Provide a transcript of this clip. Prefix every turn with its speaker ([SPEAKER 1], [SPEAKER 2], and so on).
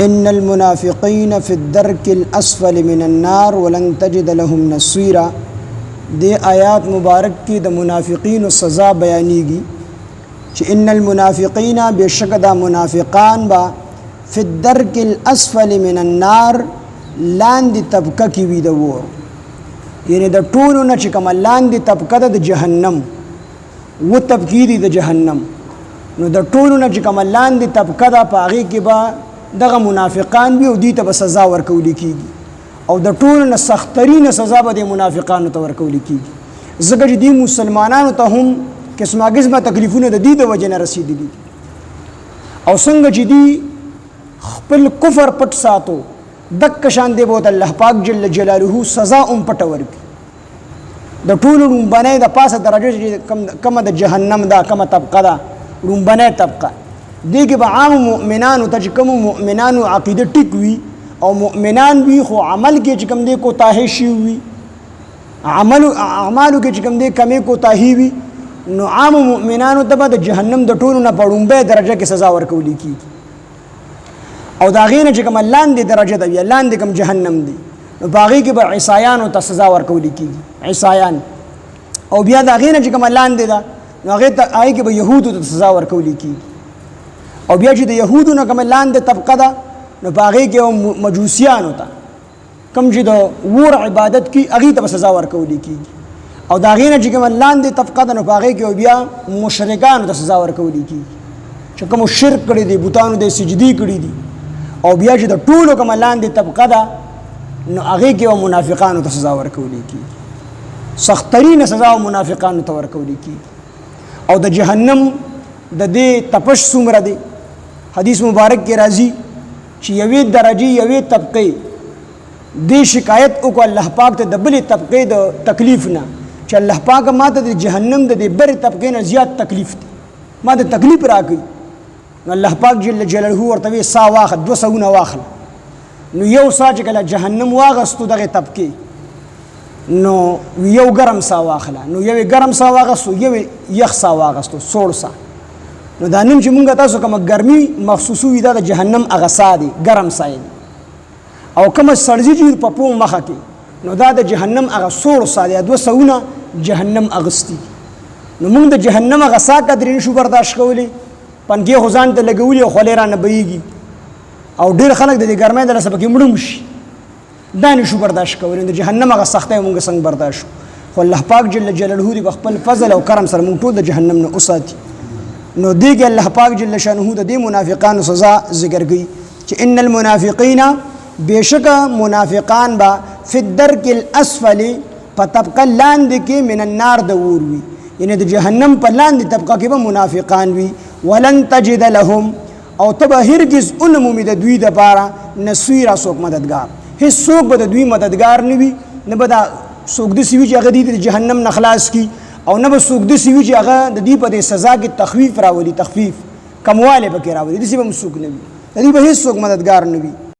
[SPEAKER 1] ان المنافقین فی الدرک الاسفل من النار ولن تجد لهم نصیرا. دې آیات مبارک کې د منافقینو سزا بیانېږي چې ان المنافقین بشک دا منافقان با فی الدرک الاسفل من النار لاندې طبقه کې وي د اور، یعنی د ټولو نه چې کومه لاندې طبقه ده د جهنم، و طبقې دي د جهنم، نو د ټولو نه چې کومه لاندې طبقه ده په هغې کې به دغه منافقان وي او دوی ته به سزا ورکول کېږي، او د ټولو نه سخترینه سزا به د منافقانو ته ورکول کېږي، ځکه چې دوی مسلمانانو ته هم قسمه قسمه تکلیفونه د دې د وجې نه رسېدلي او څنګه چې دوی خپل کفر پټ ساتو دک شان دی به الله پاک جل جلاله سزا هم پټه ورکړي. د ټولو لومبنۍ د پاسه درجه چې کومه د جهنم ده، کومه طبقه ده، لومبنۍ طبقه دې کې به عام مؤمنانو ته چې کومو مؤمنانو عقیده ټیک وي او مؤمنان وي خو عمل کې چې کوم دی کوتاهي شوي وي، اعمالو کې چې کوم دی کمې کوتاهي وي، نو عام مؤمنانو ته به د جهنم د ټولو نه په لومبۍ درجه کې سزا ورکولی کېږي، او د هغې نه چې کومه لاندې درجه ده یا لاندې کوم جهنم دی نو په هغې کې به عیسایانو ته سزا ورکولی کېږي، عیسایان، او بیا د هغې نه چې کومه لاندې ده نو هغې کې به یهودو ته سزا ورکولی کېږي، او بیا چې د یهودو نه کومه لاندې طبقه ده نو په هغې کې مجوسیانو ته کوم چې د اور عبادت کوي هغې ته به سزا ورکولی کېږي، او د هغې نه چې کومه لاندې طبقه ده نو په هغې کې بیا مشرکانو ته سزا ورکولی کېږي چې کومو شرک کړی دی، بوتانو د سجدي کړي دي، او بیا چې د ټولو کومه لاندې طبقه ده نو هغې کې به منافقانو ته سزا ورکولی کېږي، سخترینه سزا منافقانو ته ورکولی کېږي. او د جهنم د دې تپش څومره دی، حدیث مبارک کې راځي چې یوې درجې یوې طبقې دې شکایت وکړو الله پاک ته د بلې طبقې د تکلیف نه چې الله پاک ما ته د جهنم د دې برې طبقې نه زیات تکلیف دی، ما ته تکلیف راکوي، نو الله پاک جل جلاله ورته وایي سا واخله، 2 ساونه واخله، نو یو سا چې کله جهنم واغستو دغې طبقې نو یو ګرم سا واخله، نو یو ګرم سا واغستو، یو یخ سا واغستو، 16 سا، نو دا نن چې مونږ تاسو کومه ګرمي محسوسو وي دا د جهنم هغه سا دی، ګرم سا دی، او کومه سړځي چې په پو مخه کې نو دا د جهنم هغه 16 سا دی، 2 ساونه جهنم اغستی، نو مونږ د جهنم هغه سا قدرې نشو برداشت کولی، پنکې خو ځان ته لګولي او خولې رانه بهیږي، او ډېر خلک د دې ګرمۍ د لاسه پکې مړه شي، دا نشو برداشت کولی، د جهنم هغه سختۍ مونږ څنګه برداشت خو الله پاک جل جلاله دې په خپل فضل او کرم سره مونږ ټول د جهنم نه وساتي. نو دې کې الله پاک جل شانه د دې منافقانو سزا ذکر کوي چې ان المنافقین بشک منافقان با فی الدرک الاسفل په طبقه لاندې کې من النار د اور وي، یعنی د جهنم په لاندې طبقه کې به منافقان وي، ولن تجد لهم او ته به هرگز ونه مومې د دوی دپاره نصیرا څوک مددګار، هېڅ څوک به د دوی مددګار نه وي، نه به دا څوک داسې وي چې هغه دوی د جهنم نه خلاص کړي، او نه به څوک داسې وي چې هغه د دوی په دې سزا کې تخفیف راولي، تخفیف کموالی پکې راولي، داسې به هم څوک نه وي، د دوی به هېڅ څوک مددګار نه وي.